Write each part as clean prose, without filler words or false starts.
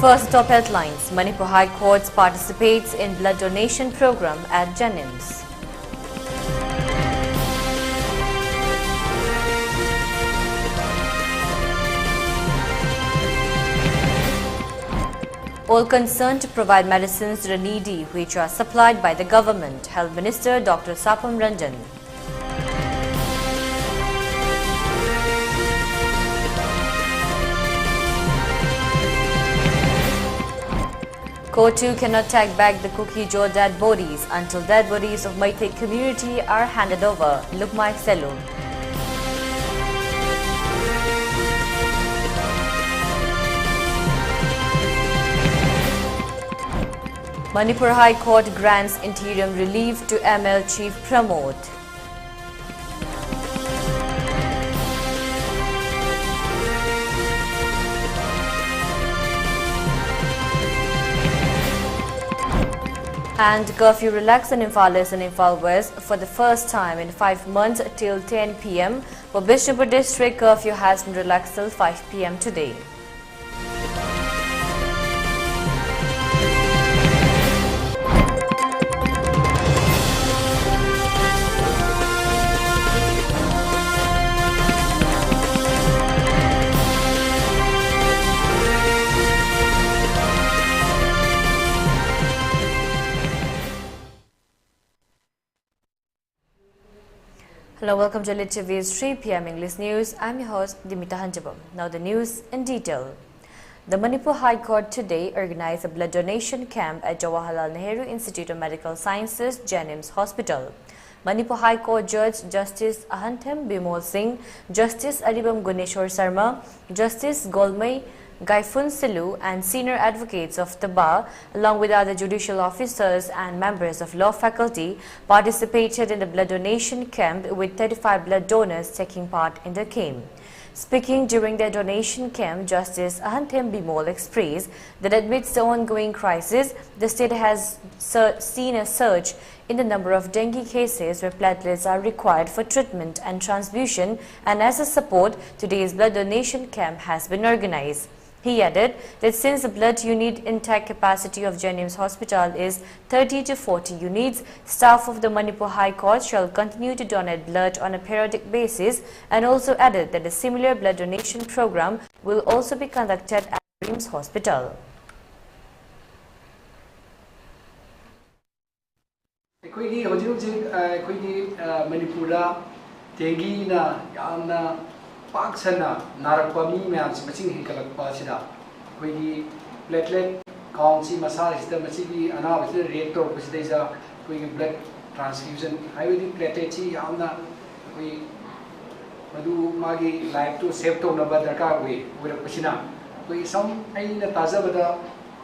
First top headlines. Manipur High Court participates in blood donation program at Jennings. All concerned to provide medicines to the needy which are supplied by the government. Health Minister Dr. Sapam Ranjan. Court 2 cannot take back the Kuki Joe dead bodies until dead bodies of Meitei community are handed over. Lukmai Selu. Manipur High Court grants interim relief to ML Chief Pramod. And curfew relaxed in Imphal East and Imphal West for the first time in 5 months till 10 p.m. For Bishnupur district, curfew has been relaxed till 5 p.m. today. Hello, welcome to ELITETV's 3 p.m. English News. I'm your host, Deemita. Now the news in detail. The Manipur High Court today organized a blood donation camp at Jawaharlal Nehru Institute of Medical Sciences, Jennings Hospital. Manipur High Court Judge Justice Ahanthem Bimol Singh, Justice Aribam Guneshwar Sarma, Justice Golmai Gaifun Silu and senior advocates of the bar, along with other judicial officers and members of law faculty, participated in the blood donation camp with 35 blood donors taking part in the camp. Speaking during the donation camp, Justice Ahanthem Bimol expressed that amidst the ongoing crisis, the state has seen a surge in the number of dengue cases where platelets are required for treatment and transfusion, and as a support, today's blood donation camp has been organized. He added that since the blood unit intake capacity of Jennings Hospital is 30 to 40 units, staff of the Manipur High Court shall continue to donate blood on a periodic basis, and also added that a similar blood donation program will also be conducted at Dreams Hospital. Paksana Narakami Mams Maching Hikalapasida. We platelet county massage the Machigi and now the reactor which there's a blood transfusion. I will platelet Amna we do Magi like to save to Nabadaka way with a Pashina. We some in the Tazabada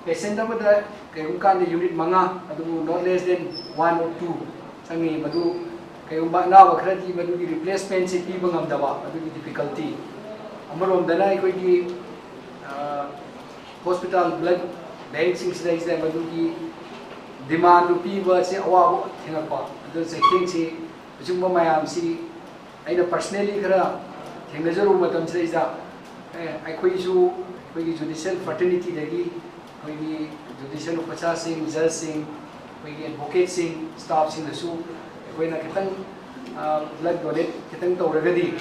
patient of the Kayukan unit manga, not less than 1 or 2. Sangi Madu. Now, the replacement is difficulty. Hospital blood banks demand to people say, oh, those things, I personally, I judicial fraternity, judicial processing, judging, advocating, staffs in the zoo. When I can blood donate, getting to Regadi.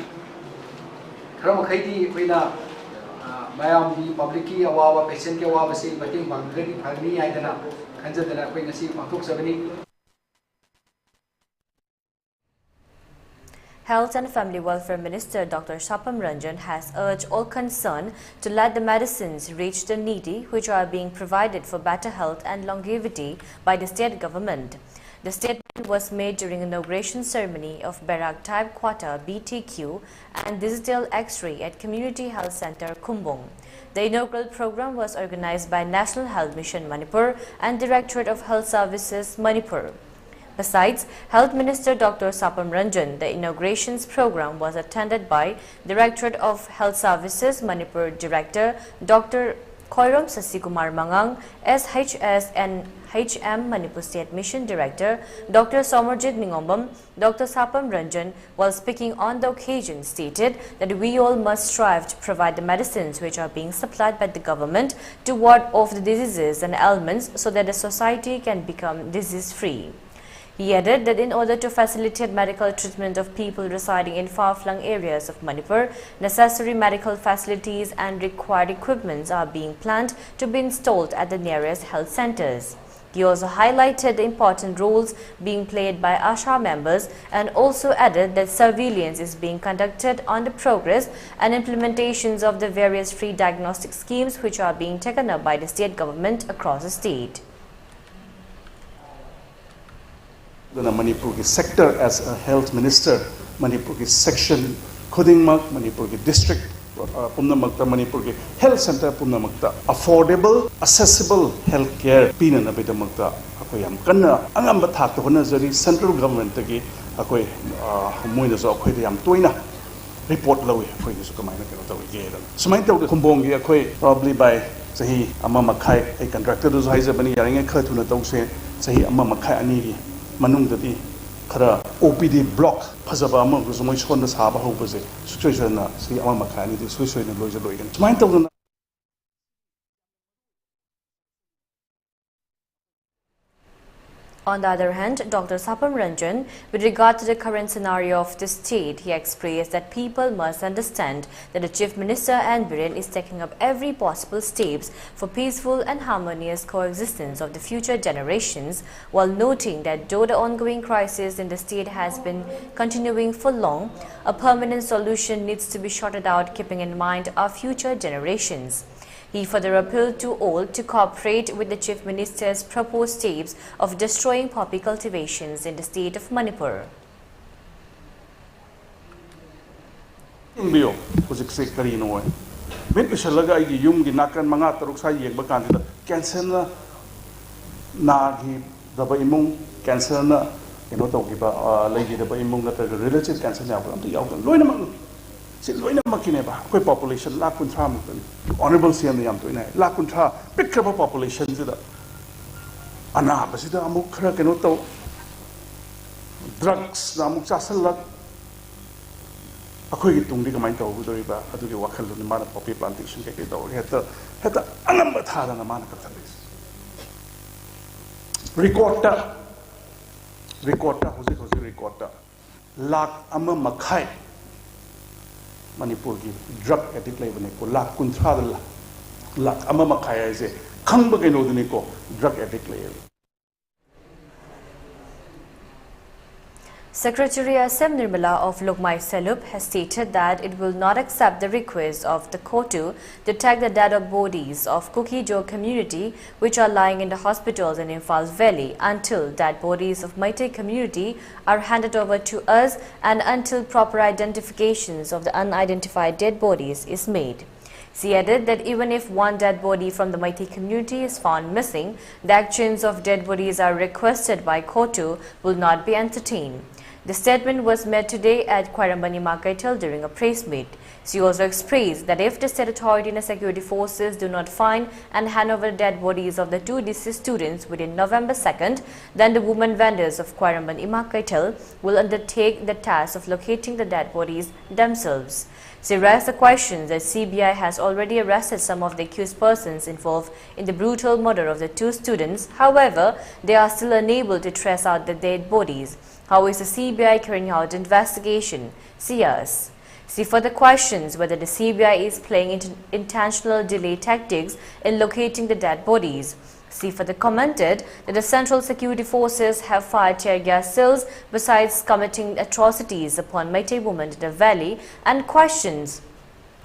Kramakaiti, when Mayam, the public, our patient, our say, but in Bangladesh, Pagni, I don't know, Kansas, and I can see Matuk 70. Health and Family Welfare Minister Dr. Sapam Ranjan has urged all concerned to let the medicines reach the needy which are being provided for better health and longevity by the state government. The statement was made during inauguration ceremony of Barak Type Quarter BTQ and Digital X-ray at Community Health Center Kumbung. The inaugural program was organized by National Health Mission Manipur and Directorate of Health Services Manipur. Besides Health Minister Dr. Sapam Ranjan, the inaugurations program was attended by Directorate of Health Services Manipur Director Dr. Khoirom Sasikumar Mangang, SHS and HM Manipur State Mission Director, Dr. Somarjit Ningombam, Dr. Sapam Ranjan, while speaking on the occasion, stated that we all must strive to provide the medicines which are being supplied by the government to ward off the diseases and ailments so that the society can become disease-free. He added that in order to facilitate medical treatment of people residing in far-flung areas of Manipur, necessary medical facilities and required equipments are being planned to be installed at the nearest health centers. He also highlighted the important roles being played by ASHA members and also added that surveillance is being conducted on the progress and implementations of the various free diagnostic schemes which are being taken up by the state government across the state. Manipur sector as a health minister, Manipur section Khudingmak, Manipur district Pumnamakta, Manipur health center Pumnamakta, affordable, accessible health care Pina Nabidamakta, Akoyam Kana, Angamba Tata Honazari, central government again, Akoy Muinas Okoyam Tuina. Report low for this command. So my daughter Kumbongi Akoy probably by Sahi Amamakai, a contractor who's high Zabani Yaring a Kurtuna Dose, Sahi Amamakai Aniri. Manungdadi kara OPD block phazaba ama gusumoi chhonna saba hobase situation na si ama makhani di soi na loja loigan chmain tawna. On the other hand, Dr. Sapam Ranjan, with regard to the current scenario of the state, he expressed that people must understand that the Chief Minister and Biren is taking up every possible steps for peaceful and harmonious coexistence of the future generations, while noting that though the ongoing crisis in the state has been continuing for long, a permanent solution needs to be sorted out, keeping in mind our future generations. He further appealed to all to cooperate with the Chief Minister's proposed steps of destroying poppy cultivations in the state of Manipur. Bio, was exact Karino. Mipisalaga, Yum, Nakan Manga, Ruxa, Yabakanda, Cancer Nagi, the Baimung, Cancer, you know, Tokiba, Lady the Baimung, that the relative cancer now, the Yaukan, Loinamang. Loina Makineba, quick population, Lakuntra, Honorable Siam the Yamtuina, Lakuntra, big trouble population to the Ana, Basida Amukra Kenoto, drugs, Namuksasala, a quick Tundikamento, Udoriba, Adu Wakal, the man of poppy plantation, had the Anambatara and a man of Ricotta, who's it, Ricotta, Lak Amma Makai. Manipur ki drug addict level ne ko lakh kunthra lakh ama makhaya ise khangba kaino dune ko drug addict level. Secretary SM Nirmala of Lokmai Selup has stated that it will not accept the request of the Kotu to tag the dead bodies of Kuki-Jo community which are lying in the hospitals in Imphal Valley until dead bodies of Meitei community are handed over to us and until proper identifications of the unidentified dead bodies is made. She added that even if one dead body from the Meitei community is found missing, the actions of dead bodies are requested by Kotu will not be entertained. The statement was made today at Kwairambani Marketel during a press meet. She also expressed that if the state authority and security forces do not find and hand over the dead bodies of the two deceased students within November 2nd, then the women vendors of Kwairambani Marketel will undertake the task of locating the dead bodies themselves. She raised the question that CBI has already arrested some of the accused persons involved in the brutal murder of the two students. However, they are still unable to trace out the dead bodies. How is the CBI carrying out investigation? She asked. She further questions whether the CBI is playing intentional delay tactics in locating the dead bodies. She further commented that the Central Security Forces have fired tear gas cells besides committing atrocities upon Meitei women in the valley, and questions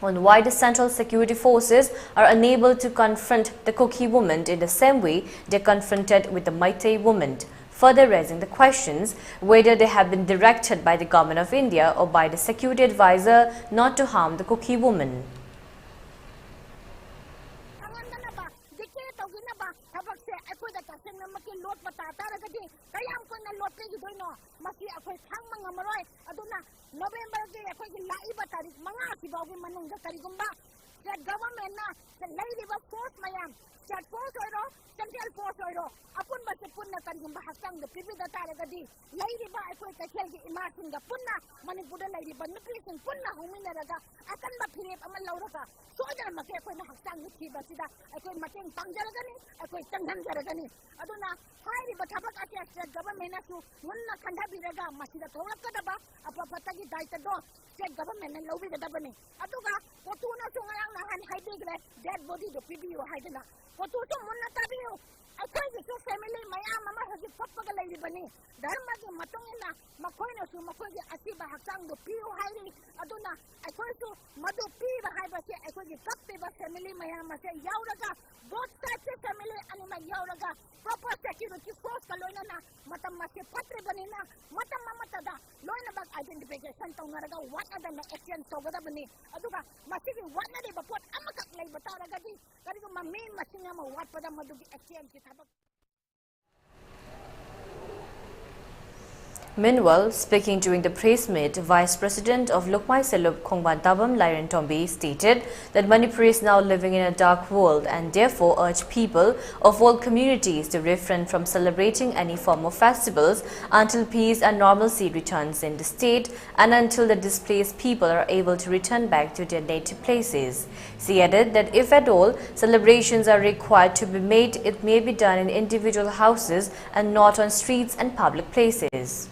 on why the Central Security Forces are unable to confront the Kuki women in the same way they confronted with the Meitei women, further raising the questions whether they have been directed by the Government of India or by the security advisor not to harm the Kuki women. state government na lady ba force mayam state force oiro central force oiro apun ba se punna kan gumba hasang de pibida tare gadi lady ba ai koi kakhel gi imatin ga punna manipur da lady ba nukri sing punna humina raga akan ba phirep amal lauraka soja ma ke koi na hasang gi thi ba sida ai koi mateng tangjaragani ai koi tanghan jaragani aduna hairi ba thabak ake state government na su munna khanda biraga masida tholakada ba apa patagi daita do state government na lobi da bani aduga potu na su ngang na han haidegre dead body do pibiyo haidena potu to munna tabiyo akwai su family mayam ama haji pappaga lay bani dharma gi matong ina makoi na su makoi gi asiba haksang do piyo hairi aduna akwai su madu pi ba haiba se akwai gi kappe ba family mayam ma se yauraga both sides family ani ma yauraga proper security force ka loina na matam ma se patre bani na matam ma matada loina ba identification tong naraga what are the action so gada bani aduga masigi what na de ba pot amakak lay bataraga di kari ko ma main masinga ma what pada madu gi action ki thabak. Meanwhile, speaking during the press meet, Vice President of Lokmai Selup Khongban Tabam Lairen Tombi stated that Manipur is now living in a dark world and therefore urged people of all communities to refrain from celebrating any form of festivals until peace and normalcy returns in the state and until the displaced people are able to return back to their native places. She added that if at all celebrations are required to be made, it may be done in individual houses and not on streets and public places.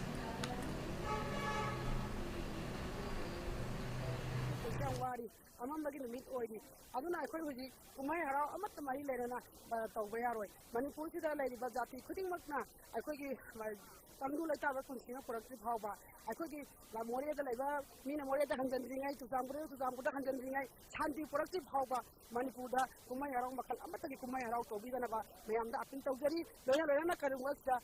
aduna akhoi huji kumai harau amat mari lerana tawba yaroi manipur sida leriba jati khuding makna akhoi gi tangdu laita ba kunsinga product phawba akhoi gi la more da laiba mina more da hanjan ringai tu jambu da hanjan ringai shanti product phawba manipur da kumai harau makal amat gi kumai harau to bidana ba mayam da apin tawjari loya karung wasta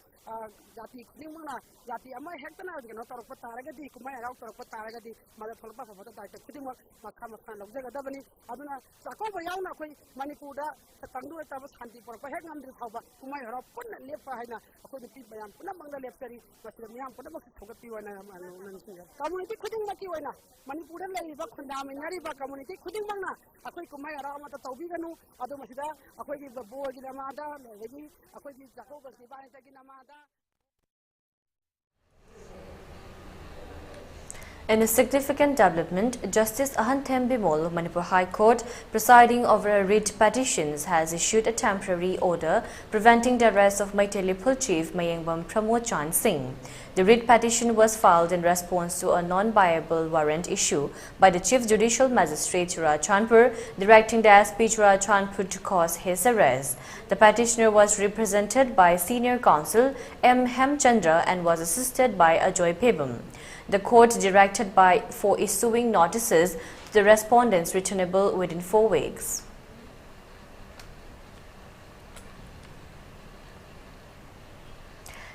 jati khuding makna jati ama hektana ga torok pataraga di kumai harau torok pataraga di mala tholpa phawta da khuding makha lawjaga da bani aduna sako ba yauna koi manipur da tangdu ta ba shanti por pa hek ngam dir thawba kumai harau punna lepa haina akoi di bayam punna mangda leptari masla miyam punna ba thogati wana community khuding ma ki wana manipur da lai ba khunda minari ba community khuding mangna akoi kumai harau ma ta tawbi ganu adu masida akoi gi bo gi na ma da legi akoi gi sako ba si ba ta gi na ma da. In a significant development, Justice Ahantham Bimol of Manipur High Court, presiding over a writ petitions, has issued a temporary order preventing the arrest of Maiteli Phul Chief Mayengbam Pramod Chand Singh. The writ petition was filed in response to a non-viable warrant issue by the Chief Judicial Magistrate Churachandpur, directing the SP Churachandpur to cause his arrest. The petitioner was represented by Senior Counsel M. Hemchandra and was assisted by Ajoy Pebam. The court directed for issuing notices to the respondents returnable within 4 weeks.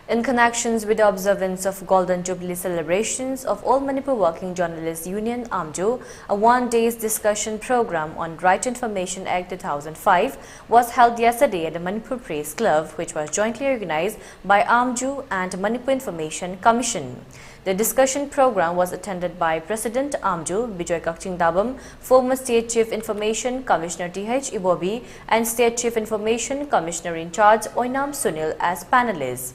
In connections with the observance of Golden Jubilee celebrations of All Manipur Working Journalists Union AMJU, a one-day discussion program on Right to Information Act 2005 was held yesterday at the Manipur Press Club, which was jointly organized by AMJU and Manipur Information Commission. The discussion program was attended by President AMJU Bijoy Kakching Dabam, former State Chief Information Commissioner T.H. Ibobi, and State Chief Information Commissioner in charge Oinam Sunil as panelists.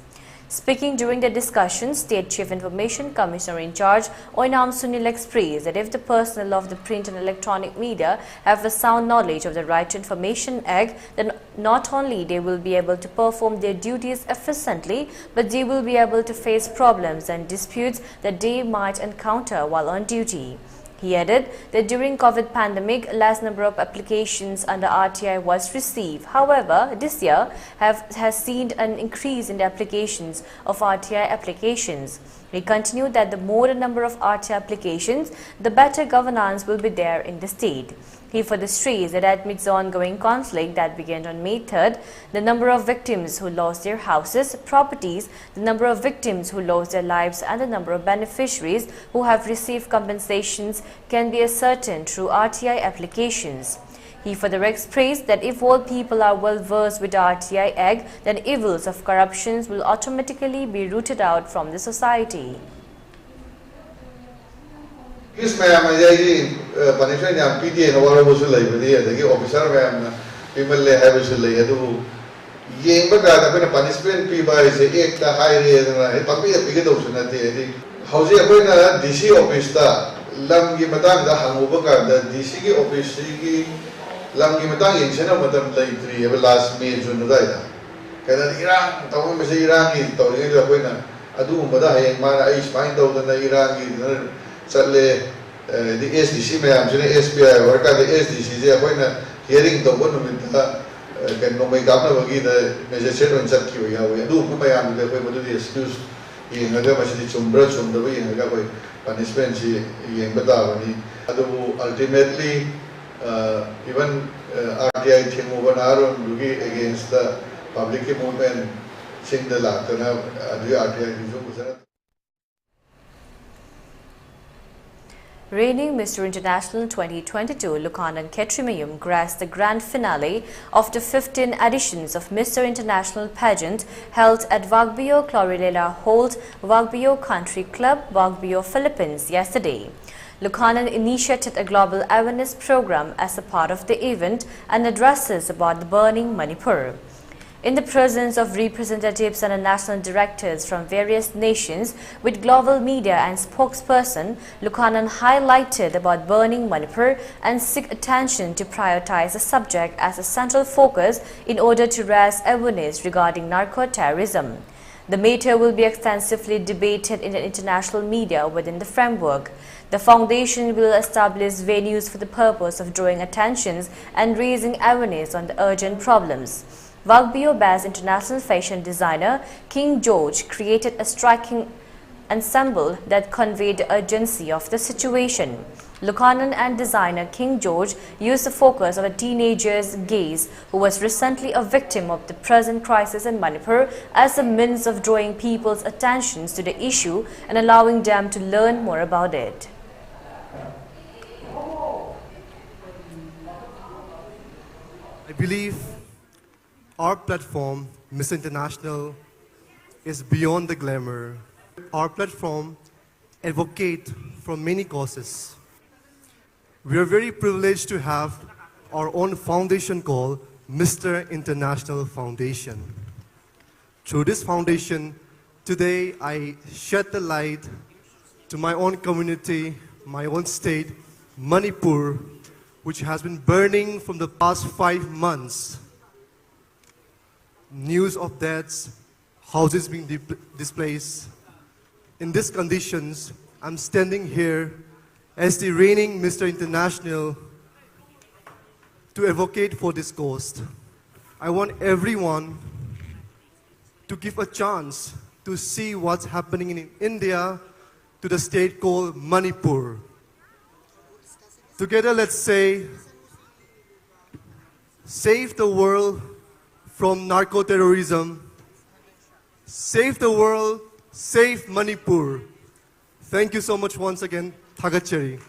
Speaking during the discussion, State Chief Information Commissioner in charge Oinam Sunil expressed that if the personnel of the print and electronic media have a sound knowledge of the Right to Information Act, then not only they will be able to perform their duties efficiently, but they will be able to face problems and disputes that they might encounter while on duty. He added that during COVID pandemic, less number of applications under RTI was received. However, this year has seen an increase in the applications of RTI applications. He continued that the more the number of RTI applications, the better governance will be there in the state. He further stressed that amidst the ongoing conflict that began on May 3rd, the number of victims who lost their houses, properties, the number of victims who lost their lives and the number of beneficiaries who have received compensations can be ascertained through RTI applications. He further expressed that if all people are well versed with the RTI Act, then evils of corruption will automatically be rooted out from the society. This ma'am, punishment am PTA no wala busul lay badi adagi officer ma'am na people le hai busul lay adu yeng ba ka na punishment pi ba ise ek ta high re na he papi pi ke do suna te adi hauji apoi na DC office ta lam gi matang da hangu ba ka da DC ki office ki lam gi matang yin chena matam lay tri ebe last May June da ida kana Iran tawon me se Iran ki to ri ga apoi na adu ba da hayeng ma na ai spine do da Iran ki Certainly, the SDC may am saying SBI work at the SDC. They are hearing the one with can no make up the measure set on Turkey. We do my am the way to the excuse in a machine chumbra from the way in a punishment in Badavani. Ultimately, even RTI team over Aron against the public movement, sing the Latana, the RTI. Reigning Mr. International 2022, Lukanan Ketrimayum grasped the grand finale of the 15 editions of Mr. International pageant held at Wagbio Clorilela Hold, Wagbio Country Club, Wagbio, Philippines yesterday. Lukanan initiated a global awareness program as a part of the event and addresses about the burning Manipur. In the presence of representatives and national directors from various nations with global media and spokesperson, Lukanan highlighted about burning Manipur and seek attention to prioritize the subject as a central focus in order to raise awareness regarding narco-terrorism. The matter will be extensively debated in the international media within the framework. The foundation will establish venues for the purpose of drawing attention and raising awareness on the urgent problems. Wagbio-based international fashion designer King George created a striking ensemble that conveyed the urgency of the situation. Lukanan and designer King George used the focus of a teenager's gaze who was recently a victim of the present crisis in Manipur as a means of drawing people's attentions to the issue and allowing them to learn more about it. I believe our platform, Miss International, is beyond the glamour. Our platform advocates for many causes. We are very privileged to have our own foundation called Mr. International Foundation. Through this foundation, today I shed the light to my own community, my own state, Manipur, which has been burning from the past 5 months. News of deaths, houses being displaced. In these conditions, I'm standing here as the reigning Mr. International to advocate for this cause. I want everyone to give a chance to see what's happening in India to the state called Manipur. Together, let's say, save the world from narco-terrorism, save the world, save Manipur. Thank you so much once again, Thagachari.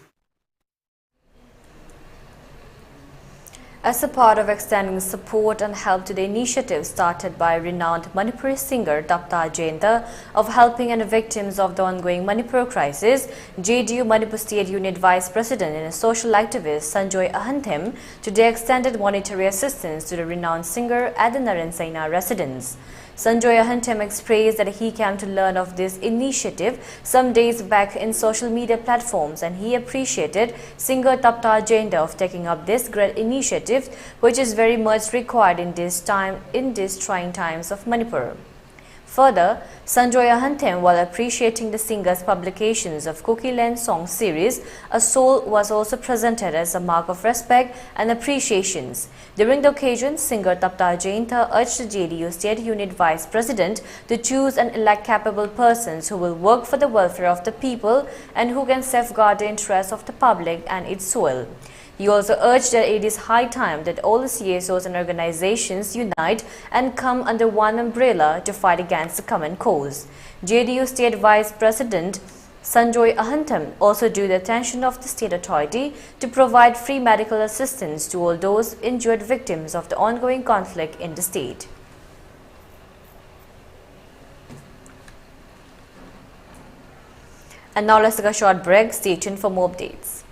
As a part of extending support and help to the initiative started by renowned Manipuri singer Tapta Jayanta of helping and victims of the ongoing Manipur crisis, JDU Manipur State Unit Vice President and a social activist Sanjoy Ahanthem today extended monetary assistance to the renowned singer at the Naransaina residence. Sanjoy Ahanthem expressed that he came to learn of this initiative some days back in social media platforms, and he appreciated singer Tapta Jayanta of taking up this great initiative, which is very much required in these trying times of Manipur. Further, Sanjoy Ahanthem, while appreciating the singer's publications of Kokilan song series, A Soul was also presented as a mark of respect and appreciations. During the occasion, singer Tapta Jayanta urged the JDU State Unit Vice President to choose and elect capable persons who will work for the welfare of the people and who can safeguard the interests of the public and its soil. He also urged that it is high time that all the CSOs and organizations unite and come under one umbrella to fight against the common cause. JDU State Vice President Sanjoy Ahanthem also drew the attention of the state authority to provide free medical assistance to all those injured victims of the ongoing conflict in the state. And now let's take a short break. Stay tuned for more updates.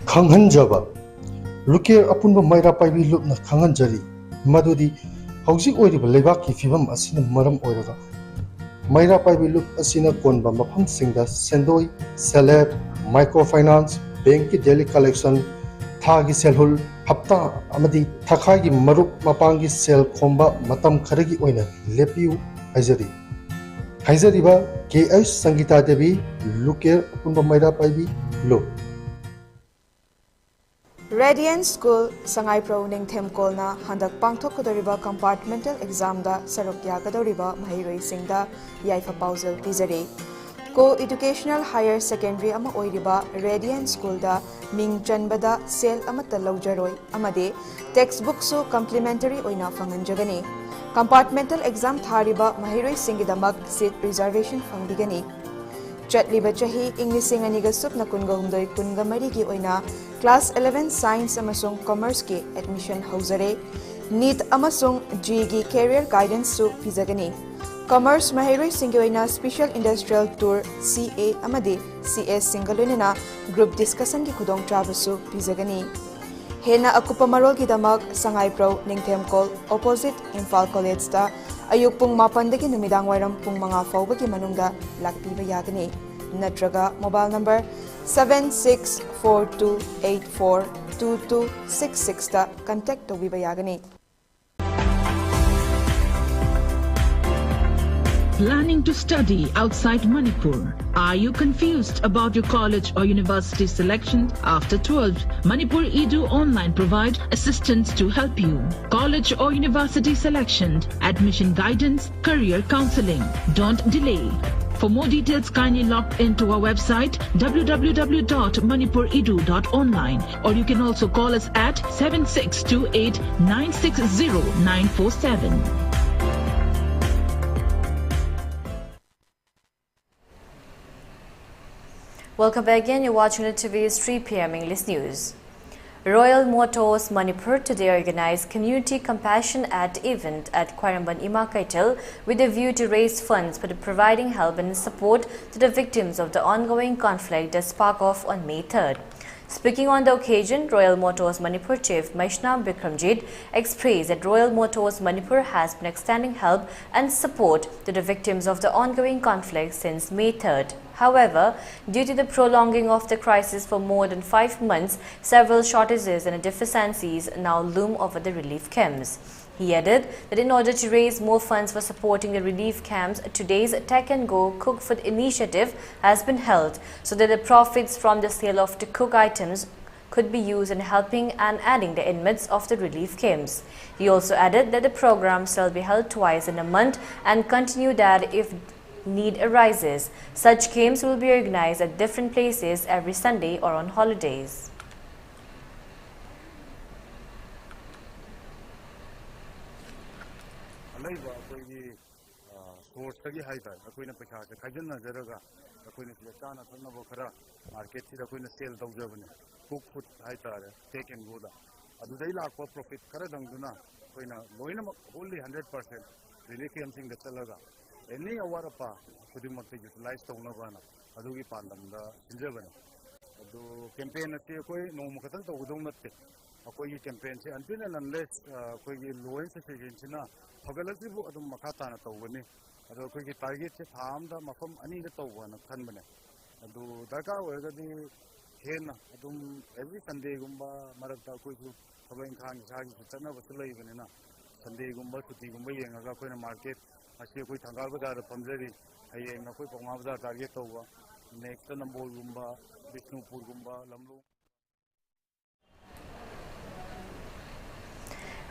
Khanghanjaba Luker Apunba Maira Paibi Lupna Khanghanjari Madudi Housing Oiriba Lebaki Fibam Asina Maram Oiraga Maira Paibi Lup Asina Konba Mapam Singda Sendoi Celeb Microfinance Banki Daily Collection Thagi Selhul Hapta Amadi Takagi Marup Mapangi Sel Komba Matam Karagi Oina Lepiu Haizariba KS Sangita Devi Luker Apunba Maira Paibi Lup Radiant School Sangai Pro Ningthem Kolna Handak Pangthokadoriba Compartmental Exam da Sarok Yagadoriba Mahiroi Singda Yaifa Pausal Pizare Co-Educational Higher Secondary Ama Oiriba Radiant School da Ming Chanbada Sale Amata Laujaroi Amade Textbook su Complimentary Oina Fanganjagani Compartmental Exam Thariba Mahiroi Singidamak Seat Reservation Fangbigani Chatliba Chahi English and Manipuri Kunga Marigi Oina Class 11 Science Amasung Commerce ki admission Hausare NEET Amasung G Career Guidance su Pizagani Commerce Mahiroi Singoina Special Industrial Tour CA Amade CS Singalunina Group Discussion ki Kudong Trabasu Pizagani Hena Akupa Marol Gidamak Sangai Pro Ningthem Kol Opposite Imphal College da Ayuk pung mapandagi numidang wairam pung mga fawbagi manungda lakpiba yagani natraga mobile number 7642842266 da contact tobiba yagani. Planning to study outside Manipur? Are you confused about your college or university selection after 12? Manipur Edu Online provide assistance to help you. College or university selection, admission guidance, career counseling. Don't delay. For more details, kindly log into our website www.manipuredu.online or you can also call us at 7628 960 947. Welcome back again. You're watching ELITETV's 3 p.m. English News. Royal Motors Manipur today organized Community Compassion Act event at Kwaramban Ima Kaital with a view to raise funds for providing help and support to the victims of the ongoing conflict that sparked off on May 3rd. Speaking on the occasion, Royal Motors Manipur Chief Maishnam Bikramjit expressed that Royal Motors Manipur has been extending help and support to the victims of the ongoing conflict since May 3rd. However, due to the prolonging of the crisis for more than 5 months, several shortages and deficiencies now loom over the relief camps. He added that in order to raise more funds for supporting the relief camps, today's Tech and Go Cook Food initiative has been held so that the profits from the sale of the cook items could be used in helping and adding the inmates of the relief camps. He also added that the program shall be held twice in a month and continue that if need arises. Such camps will be organized at different places every Sunday or on holidays. Cook food take and go. Profit only 100% relief camps any awarapa utilize Tonavana, Adugi Pandam, the Sinjavana. Campaign at the Koi, no Mukatan, the Udonate, a Koi campaign, until and unless Koi low institution, Hogalasibu Adum Makatana Tovani, a Koi target harm the Mafam Ani the Tovan of Kanmane. Adu Daka, whether the Hen, Adum every Sunday Gumba, Marata Kuzu, Havain Khan, Sana was even enough. Sunday Gumba to Tigumba and Agakona market. Asi koi thangal bazar pamjari hayeng na koi pongma bazar target tawwa next nambol gumba Bishnupur gumba lamlu.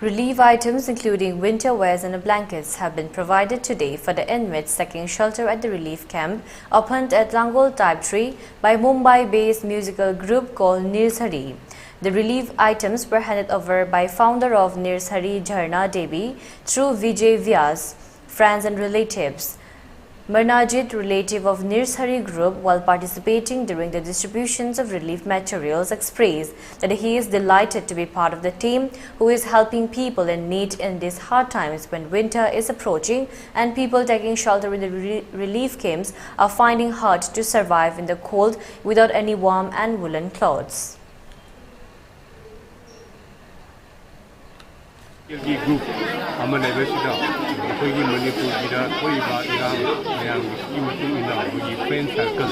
Relief items including winter wears and blankets have been provided today for the inmates seeking shelter at the relief camp opened at Langol Type 3 by Mumbai-based musical group called Nirsari. The relief items were handed over by founder of Nirsari Jharna Devi through Vijay Vyas, friends and relatives. Marnajit, relative of Nirsari group, while participating during the distributions of relief materials, expressed that he is delighted to be part of the team who is helping people in need in these hard times when winter is approaching and people taking shelter in the relief camps are finding hard to survive in the cold without any warm and woolen clothes. Group, Manipur friend circle,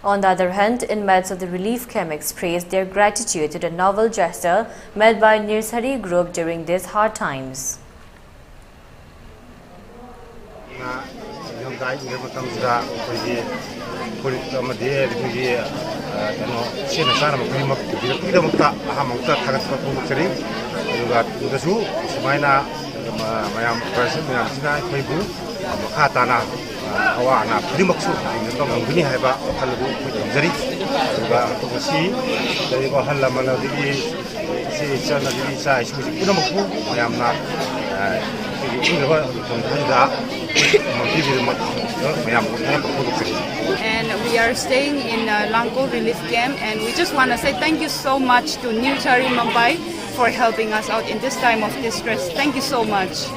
On the other hand, inmates of the relief camp expressed their gratitude to the novel gesture made by Nirsari group during these hard times. And we are staying in Langko relief camp, and we just want to say thank you so much to Nirsari Mumbai for helping us out in this time of distress. Thank you so much.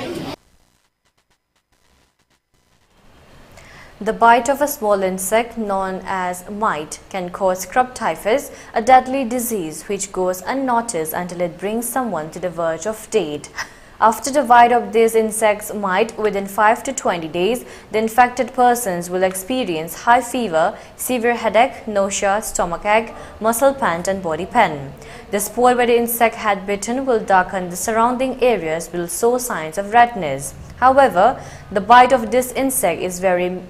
The bite of a small insect known as mite can cause scrub typhus, a deadly disease which goes unnoticed until it brings someone to the verge of death. After the bite of these insects mite, within 5 to 20 days, the infected persons will experience high fever, severe headache, nausea, stomachache, muscle pain and body pain. The spore where the insect had bitten will darken the surrounding areas, will show signs of redness. However, the bite of this insect is very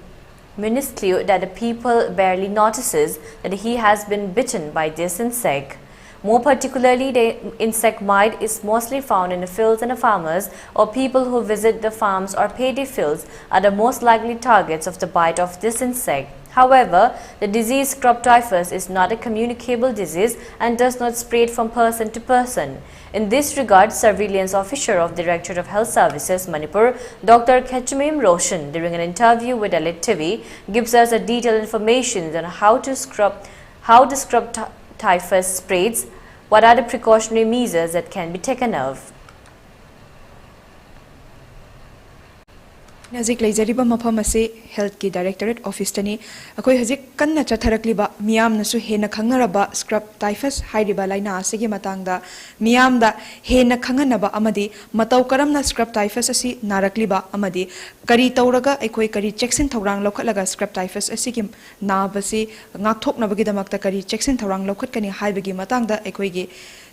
minuscule that the people barely notices that he has been bitten by this insect. More particularly, the insect mite is mostly found in the fields, and the farmers or people who visit the farms or paddy fields are the most likely targets of the bite of this insect. However, the disease scrub typhus is not a communicable disease and does not spread from person to person. In this regard, Surveillance Officer of Directorate of Health Services, Manipur, Dr. Kechumim Roshan, during an interview with ELITETV, gives us a detailed information on how the scrub typhus spreads, what are the precautionary measures that can be taken of. Nazik Lazariba Mapamase, Health Ki Directorate Office Tani, Akoi Hazik Kanna Chatarakliba, Miam Nasu Hena Kangaraba, Scrub Typhus, Haidiba Laina, Sigi Matanga, Miam da Hena Kanganaba Amadi, Matau Karamna Scrub Typhus Asi, Narakliba Amadi, Kari Tauraga, Ekoi Kari Jackson Taurang Lokalaga, Scrub Typhus Asigim, Nabasi, Natok Nabagidamakta Kari Jackson Taurang Lokatani, Haibagi Matanga, Ekoigi,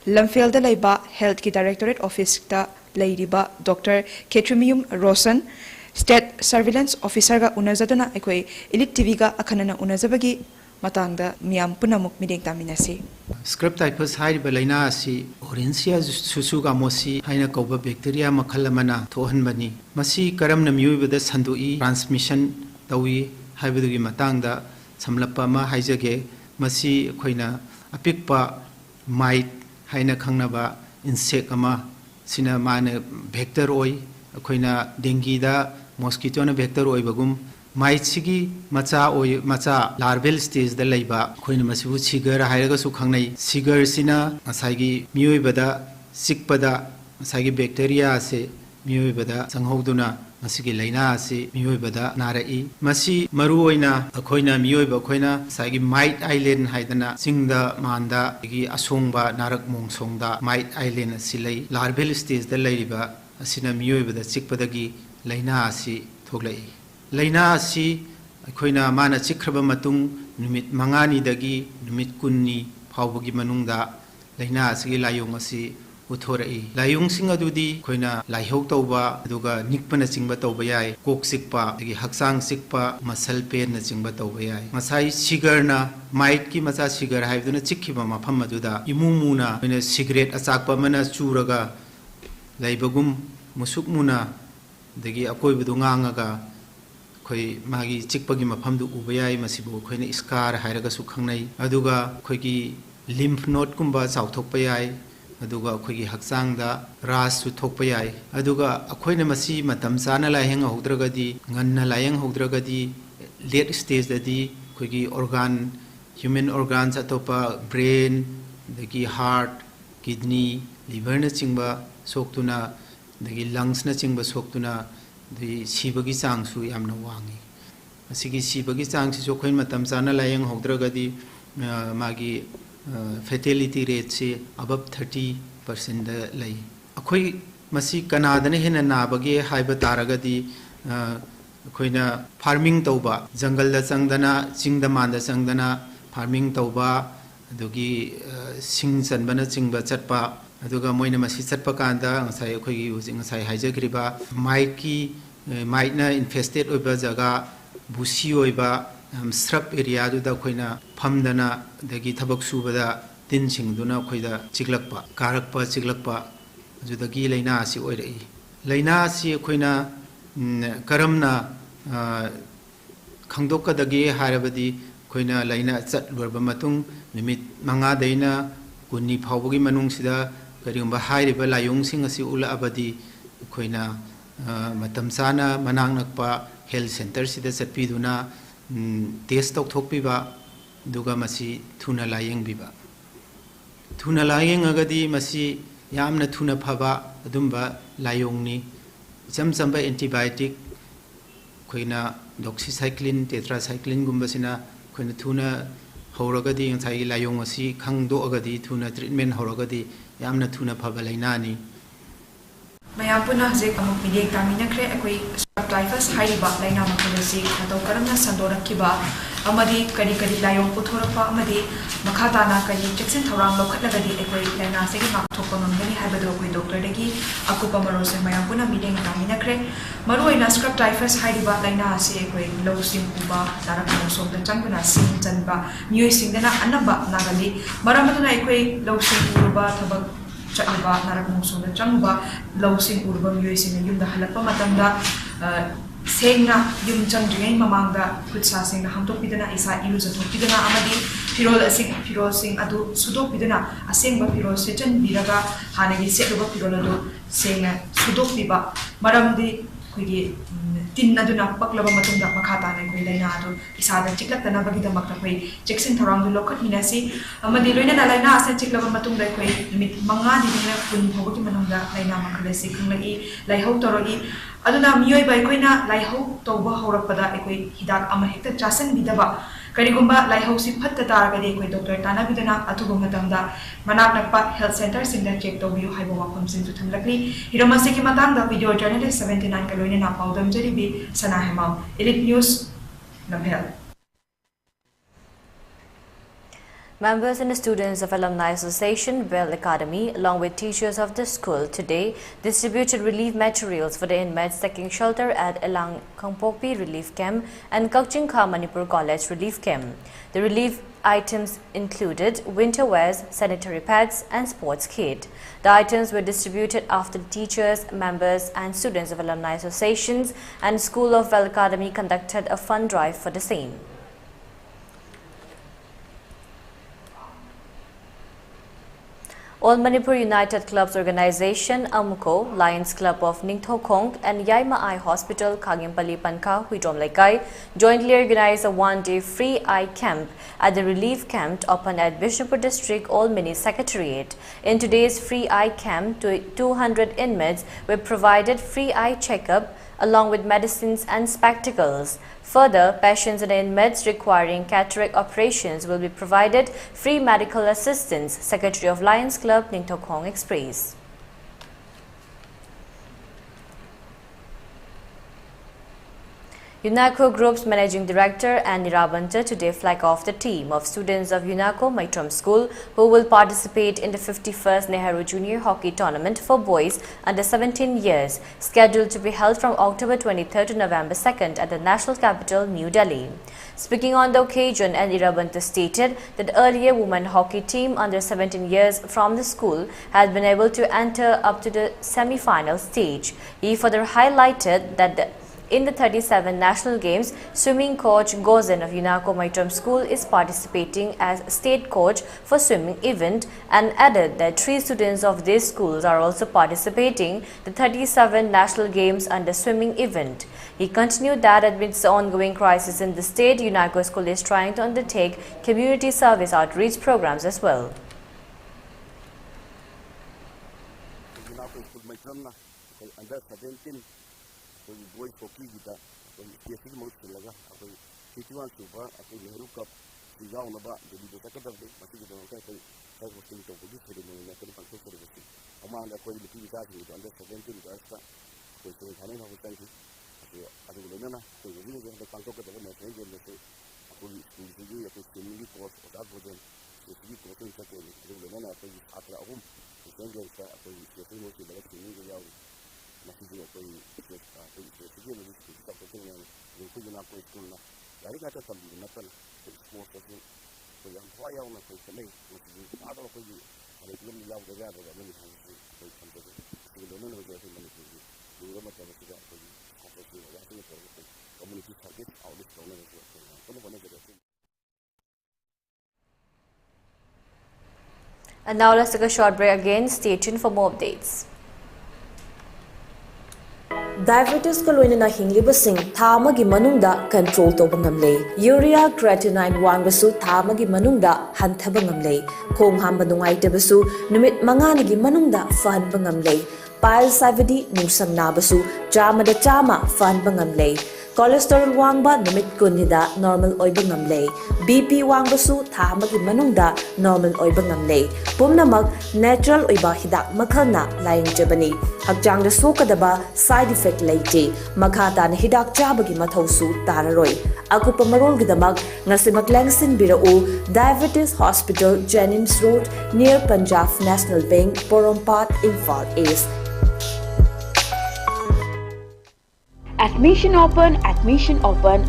Lamfield de Laiba, Health Ki Directorate Office Ta Ladiba, Dr. Kechumim Roshan, State Surveillance Officer ga unazaduna ekoi ELITETV ga akhanana unazabagi matangda miyam punamuk mideng taminasi. Scrub typhus haiba laina asi Orencia susuga mosi haina koba bacteria makhalamana thohanbani masi karamna miyubada sandui transmission tawi haibadugi matangda samlappa ma haijage masi khoina apikpa mite haina khangnaba insect ama sina mane vector oi khoina dengue da mosquito na vector oi bagum mite sigi macha larval stage da laiba khoina masibu sigar hairaga su khangnai sigar sina asagi miyoi bada sikpada asagi bacteria se miyoi bada sanghoduna masigi laina ase miyoi bada narai masi maru oina khoina miyoi ba khoina asagi mite island haidana singda manda gi asongba narak mongsongda mite island silai larval stage da laiba asina miyoi bada sikpadagi laina asi thoglai laina asi khoina mana chikraba matung numit mangani dagi numit kunni phawbagi manungda laina asi layong asi उथोरई लायुंगसिंग अदुदी खोइना लाइहौ तौबा अदुगा निकपना चिंगबा तौबा याय Coke सिकपा दगी हक्सांग सिकपा muscle pain न चिंगबा तौबा याय Masai सिगरना might की मचा सिगर हाइबदुना चिक्खिबा मफम अदुदा इमुमुना खोइना cigarette अचाकपा मना चूरगा लाइबगुम मुसुक मुना दगी अकोइबदु ngangaga khoi magi chikpagi mafamdu uba yai masibu khoina scar hairaga su khangnai aduga khoigi lymph node kumba chauthokpa yai aduga khoigi hakchangda ras su thokpa yai aduga akhoina masi matam chana laiheng haudragadi nganna laiheng haudragadi late stage dadi khoigi organ human organs atopa brain dagi heart kidney liver na chingba soktuna dagi lungs na chingba soktuna the sibagi changsu yamna wangi asigi sibagi changsi so khoin matam chana layang hogdragadi magi fatality rate se above 30% da lay akhoi masi kanadane hena nabage haiba taragadi khoina farming tauba jungle da changdana chingda manda changdana farming tauba adugi sing chanbana chingba chatpa aduga moina masi chatpa kanda ngasai khoigi using ngasai haijagriba maiki maina infested oiba jaga busi oiba shrub area du da khoina phamdana dagi thabak subada tin singduna khoida chiglakpa karakpa chiglakpa judagi leina asi oirai leina asi khoina karamna khangdokadagi harabadi khoina leina chat lorba matung nimit manga deina kunni phawbagi manung sida karigumba hairiba layung sing asi ula abadi khoina matam sana manang nakpa health center sida chatpiduna test tok thokpiba duga masi thuna layeng biba thuna layeng agadi masi yamna thuna phaba adumba layongni chamchamba antibiotic khoina doxycycline tetracycline gumba sina khoina thuna horagadi ngai layong asi khangdo agadi thuna treatment horagadi yamna thuna phaba lainani mayapuna hajek amuk midek tamina kre akoi typhus haiba laina makulasi khato karamna sandorakiba amadi kari kari layong puthorapa amadi makhadana kari checksin thorang lokhatlagadi akoi laina segi makthokongani haibado akoi doctor degi akupa marose mayapuna midek tamina kre maruina scrub typhus haiba laina ase akoi lowsim uba tarakno somda changuna sin chanba myoi singdana anaba nagali maramaduna akoi lowsim uba thabak chakba narak musona changba lowsing urba myoising yumda halapa matanda sengna yum changdringai mamangda khutsa sengna hamtokpidana isa iluza thokpidana amadi firol sing adu sudokpidana asengba firol sechen biraga hanagi seluba firol adu sengna sudokpiba maramdi khoigi tin aduna paklaba matungda makhata na khoi laina adu isada chiklakna bagida makta khoi checksin thorang du lokhat minasi amadi loina na laina asa chiklaba matungda khoi limit manga dina kun bhogi manungda laina makhalasi khunglai laihau toroi aduna miyoi bai khoina laihau toba horapada ekoi hidak ama hekta chasan bidaba karigumba laihau si phatta taragadi ekoi doctor tana bidana atugo matamda manak nakpa health center singda check tobiu haibo wafam sing juthamlakli hiramasi ki matangda video journalist 79 ka loina na paudam jaribi sana hemam elite news nabhel. Members and students of Alumni Association Bell Academy, along with teachers of the school, today distributed relief materials for the inmates taking shelter at Elang Kangpopi Relief Camp and Kakchingkha Manipur College Relief Camp. The relief items included winter wears, sanitary pads and sports kit. The items were distributed after the teachers, members and students of Alumni Associations and School of Bell Academy conducted a fund drive for the same. All Manipur United Clubs Organization, AMUKO, Lions Club of Ningthokong and Yaima Eye Hospital, Khagimpally Pankha, Huidrom Laikai jointly organized a one-day free eye camp at the relief camp opened at Bishnupur District All Mini Secretariat. In today's free eye camp, 200 inmates were provided free eye checkup along with medicines and spectacles. Further, patients and inmates requiring cataract operations will be provided free medical assistance, Secretary of Lions Club, Ningthokong expressed. UNACO Group's Managing Director and Nirabanta today flag off the team of students of UNACO Maitram School who will participate in the 51st Nehru Junior Hockey Tournament for boys under 17 years, scheduled to be held from October 23rd to November 2nd at the national capital, New Delhi. Speaking on the occasion, N. Nirabanta stated that earlier women hockey team under 17 years from the school had been able to enter up to the semi-final stage. He further highlighted that in the 37 national games, swimming coach Gozen of UNACO Maitram School is participating as state coach for swimming event, and added that 3 students of these schools are also participating the 37 national games under swimming event. He continued that amidst the ongoing crisis in the state, UNACO School is trying to undertake community service outreach programs as well. Under 17 boys hockey kita basic most laga apa situan super apa Nehru Cup digaw na ba jadi kita kada masih kita orang saya mesti itu pergi sudah mengenai ke depan sudah mesti ama anda kau lebih kita itu under 17 itu asa kau itu hari nak kita itu ada guna na kau jadi kita pangkau kita mana saya jadi aku itu aku sendiri coach ada bosan jadi coach itu saya ada guna na aku atra umum saya jadi aku itu mesti balik sini dia masih juga kau itu dia lebih kita penting yang itu nak kau itu na dari kata sambil natal semua itu yang saya orang itu sendiri masih ada kau itu ada itu yang jauh dari ada yang ini kau sampai itu dulu nak jadi Manipur dulu macam itu juga kau itu yang itu community service outreach program itu kau mana jadi. And now let's take a short break again. Stay tuned for more updates. Diabetes ka loina hinglibasing tha amagi manungda control toba ngamle. Urea creatinine wangbasu tha amagi manungda hanthaba ngamle. Khong hamba nungaitabsu numit manganigi manungda fahanba ngamle. Piles savidi nungsang nabasu chama fahanba ngamle. Cholesterol wangba numit kunida normal oiba ngamle. BP wangbasu tha amagi manungda normal oiba ngamle. Pumnamak natural oiba hidak makhalna laying jabani. Hakjangda sokadaba side effect leite. Makhata na hidak chabagi mathausu tararoi. Akupa marol gidamak ngasimak langsin birau Diabetes Hospital, Jennings Road near Punjab National Bank, Porompat, Imphal East. Admission open,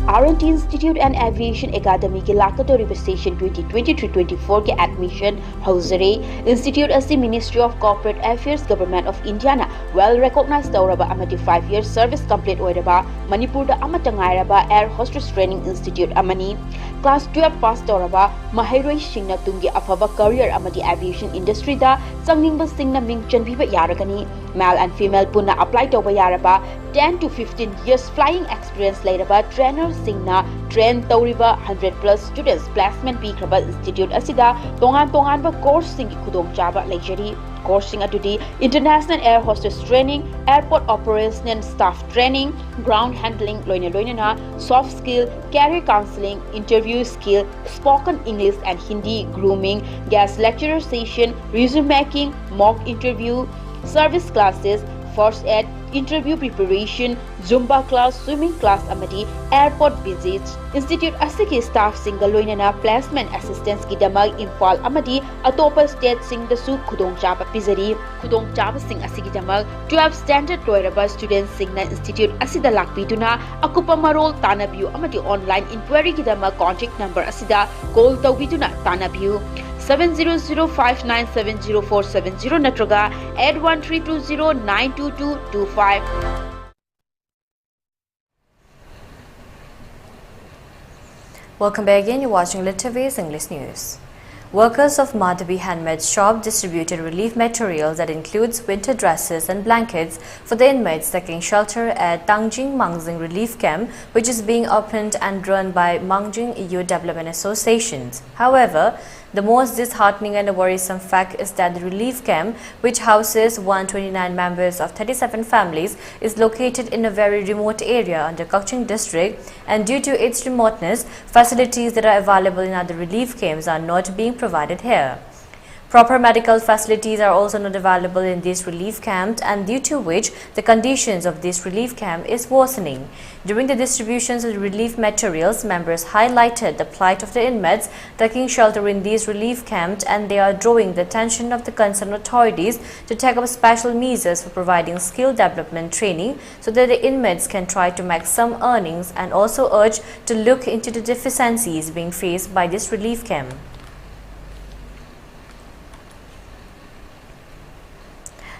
R&T Institute and Aviation Academy ke Lakatori Station 2023-24 ke admission Hausare Institute as the Ministry of Corporate Affairs Government of India na well recognized Tauraba amati 5 years service complete oiraba Manipur da amatangairaba Air Hostess Training Institute amani class 12 pass Tauraba Mahairoi Singna tungi afaba career amati aviation industry da changningba singna mingchan biba yaragani male and female punna apply toba yaraba 10 to 15 years flying experience lairaba trainer singna train tauriba 100 plus students placement pikraba institute asida tongan ba course sing khudong chaba leijari course sing adudi international air hostess training airport operation and staff training ground handling loina soft skill career counseling interview skill spoken English and Hindi grooming guest lecturer session resume making mock interview service classes first aid interview preparation Zumba class swimming class amati airport visits institute asiki staff single loinana placement assistance ki damag Imphal amati atopa state sing da su khudong chaba pizari khudong chaba sing asiki damag 12 standard loiraba students singna institute asida lakpituna akupa marol tanabiu amati online inquiry ki damag contact number asida call tawbituna tanabiu 700597047 natraga 81320922225. Welcome back again. You're watching ELITETV's English News. Workers of Madhabi Handmade Shop distributed relief materials that includes winter dresses and blankets for the inmates taking shelter at Tangjing Mangjing Relief Camp, which is being opened and run by Mangjing EU Development Associations. However, the most disheartening and worrisome fact is that the relief camp, which houses 129 members of 37 families, is located in a very remote area under Kaching district, and due to its remoteness, facilities that are available in other relief camps are not being provided here. Proper medical facilities are also not available in these relief camps, and due to which the conditions of this relief camp is worsening. During the distributions of relief materials, members highlighted the plight of the inmates taking shelter in these relief camps, and they are drawing the attention of the concerned authorities to take up special measures for providing skill development training so that the inmates can try to make some earnings, and also urge to look into the deficiencies being faced by this relief camp.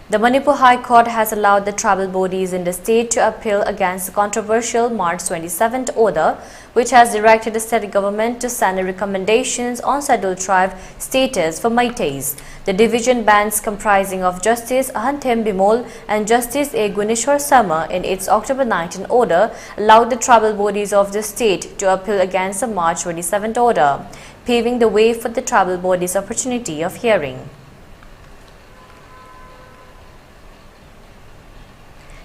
The Manipur High Court has allowed the tribal bodies in the state to appeal against the controversial March 27th order, which has directed the state government to send recommendations on scheduled tribe status for Meiteis. The division bench, comprising of Justice Ahantem Bimol and Justice A. Guneshwar Sama, in its October 19 order, allowed the tribal bodies of the state to appeal against the March 27th order, paving the way for the tribal bodies' opportunity of hearing.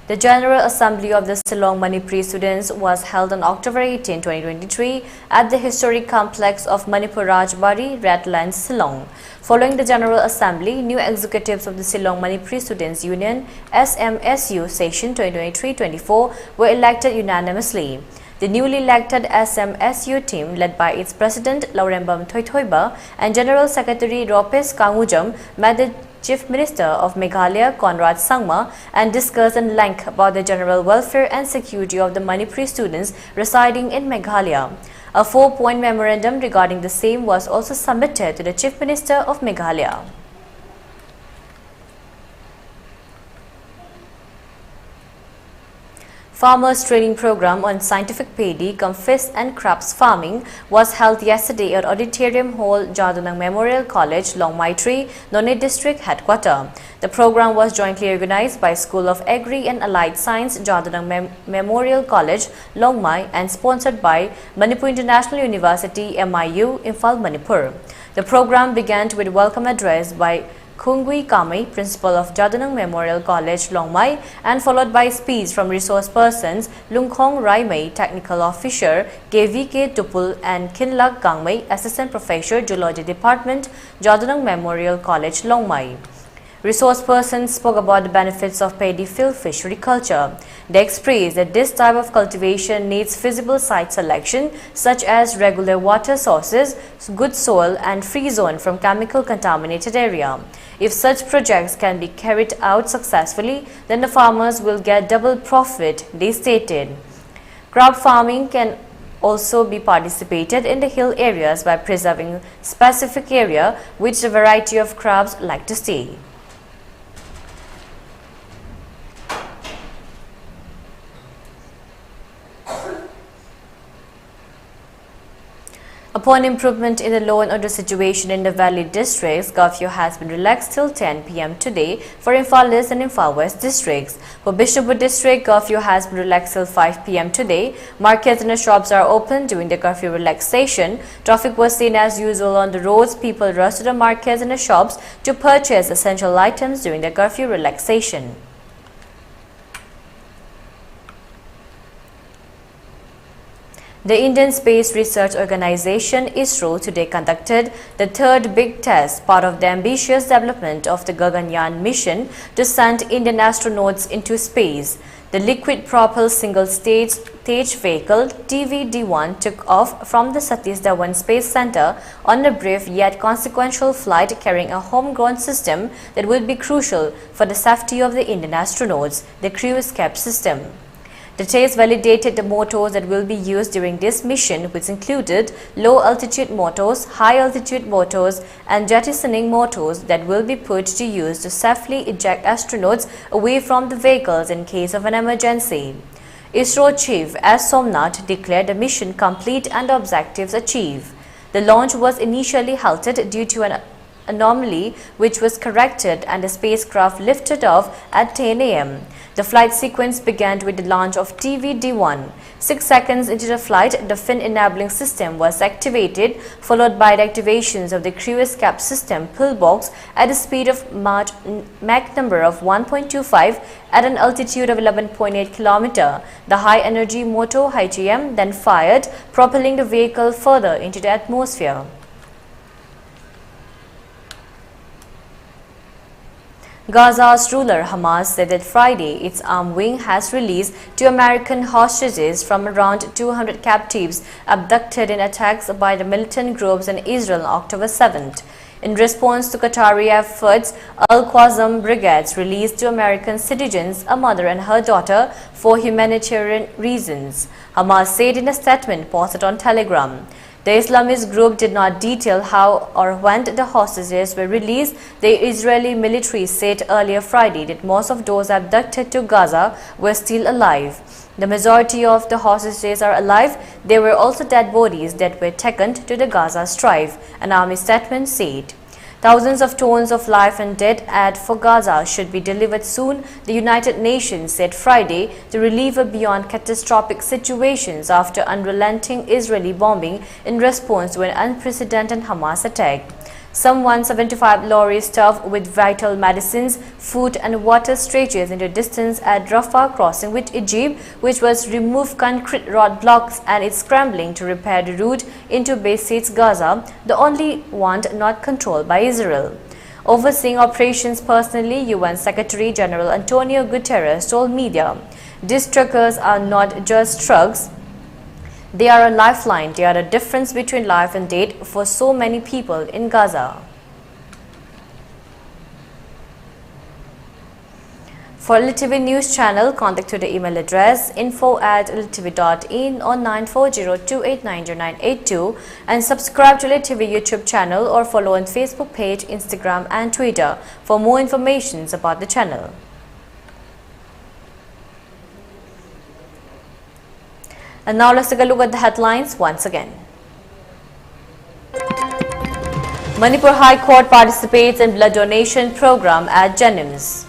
The General Assembly of the Shillong Manipuri students was held on October 18, 2023 at the historic complex of Manipur Rajbari, Redlands, Shillong. Following the General Assembly, new executives of the Shillong Manipuri Students Union SMSU session 2023-24 were elected unanimously. The newly elected SMSU team, led by its President Laurembam Thoithoiba and General Secretary Ropes Kangujam, met the Chief Minister of Meghalaya Conrad Sangma and discussed in length about the general welfare and security of the Manipuri students residing in Meghalaya. A 4-point memorandum regarding the same was also submitted to the Chief Minister of Meghalaya. Farmers Training Program on Scientific Paddy, Fish and Crops Farming was held yesterday at Auditorium Hall, Jadunang Memorial College, Longmai, Nonne District Headquarters. The program was jointly organized by School of Agri and Allied Science, Jadunang Memorial College, Longmai, and sponsored by Manipur International University, MIU, Imphal, Manipur. The program began with a welcome address by Khungui Kamei, Principal of Jadunang Memorial College, Longmai, and followed by speech from resource persons Lungkhong Raimei, Technical Officer, KVK Tupul, and Kinlak Gangmei, Assistant Professor, Geology Department, Jadunang Memorial College, Longmai. Resource persons spoke about the benefits of paddy field fishery culture. They expressed that this type of cultivation needs feasible site selection, such as regular water sources, good soil, and free zone from chemical contaminated area. If such projects can be carried out successfully, then the farmers will get double profit, they stated. Crop farming can also be participated in the hill areas by preserving specific area which a variety of crops like to stay. Upon improvement in the law and order situation in the Valley districts, curfew has been relaxed till 10 p.m. today for Imphal East and Imphal West districts. For Bishnupur district, curfew has been relaxed till 5 p.m. today. Markets and the shops are open during the curfew relaxation. Traffic was seen as usual on the roads. People rushed to the markets and the shops to purchase essential items during the curfew relaxation. The Indian Space Research Organization ISRO today conducted the third big test, part of the ambitious development of the Gaganyaan mission to send Indian astronauts into space. The liquid-propelled single-stage vehicle TVD-1 took off from the Satish Dhawan Space Center on a brief yet consequential flight carrying a homegrown system that will be crucial for the safety of the Indian astronauts, the crew escape system. The test validated the motors that will be used during this mission, which included low-altitude motors, high-altitude motors, and jettisoning motors that will be put to use to safely eject astronauts away from the vehicles in case of an emergency. ISRO Chief S. Somnath declared the mission complete and the objectives achieved. The launch was initially halted due to an anomaly which was corrected and the spacecraft lifted off at 10 a.m. The flight sequence began with the launch of TVD-1. 6 seconds into the flight, the fin-enabling system was activated, followed by the activations of the crew escape system pillbox at a speed of Mach number of 1.25 at an altitude of 11.8 km. The high-energy motor HEM then fired, propelling the vehicle further into the atmosphere. Gaza's ruler Hamas said that Friday its armed wing has released 2 American hostages from around 200 captives abducted in attacks by the militant groups in Israel on October 7th. In response to Qatari efforts, Al-Qassam brigades released 2 American citizens, a mother and her daughter, for humanitarian reasons, Hamas said in a statement posted on Telegram. The Islamist group did not detail how or when the hostages were released. The Israeli military said earlier Friday that most of those abducted to Gaza were still alive. The majority of the hostages are alive. There were also dead bodies that were taken to the Gaza Strip, an army statement said. Thousands of tons of life and dead aid for Gaza should be delivered soon, the United Nations said Friday, to relieve beyond catastrophic situations after unrelenting Israeli bombing in response to an unprecedented Hamas attack. Some 175 lorries stuffed with vital medicines, food and water stretches into distance at Rafah crossing with Egypt, which was removed concrete roadblocks and is scrambling to repair the route into Beis Gaza, the only one not controlled by Israel. Overseeing operations personally, UN Secretary General Antonio Guterres told media, "These truckers are not just trucks. They are a lifeline. They are the difference between life and death for so many people in Gaza." For ELITETV News Channel, contact to the email address info@elitetv.in or 9402890982 and subscribe to ELITETV YouTube channel or follow on Facebook page, Instagram and Twitter for more information about the channel. And now let's take a look at the headlines once again. Manipur High Court participates in blood donation program at Jennings.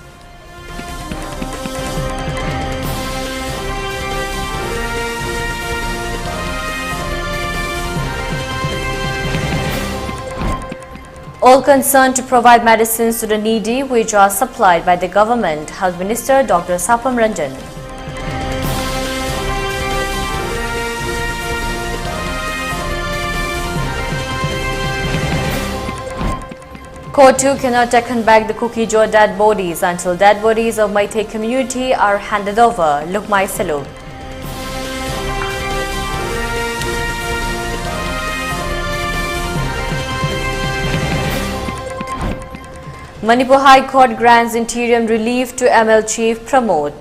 All concerned to provide medicines to the needy which are supplied by the government, Health Minister Dr. Sapam Ranjan. Court 2 cannot take back the Kukijo dead bodies until dead bodies of Meitei community are handed over. Lukmai Selu. Manipur High Court grants interim relief to ML Chief Pramod.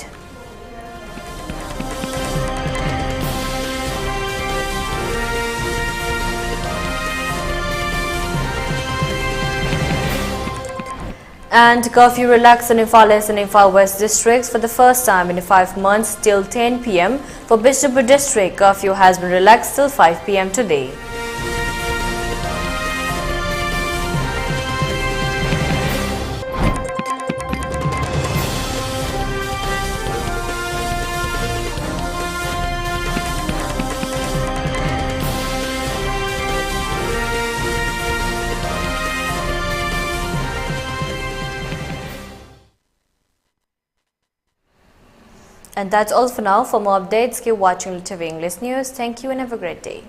And curfew relaxed in Imphal East and Imphal West districts for the first time in 5 months till 10 p.m. For Bishnupur district, curfew has been relaxed till 5 p.m. today. And that's all for now. For more updates, keep watching ELITETV English News. Thank you and have a great day.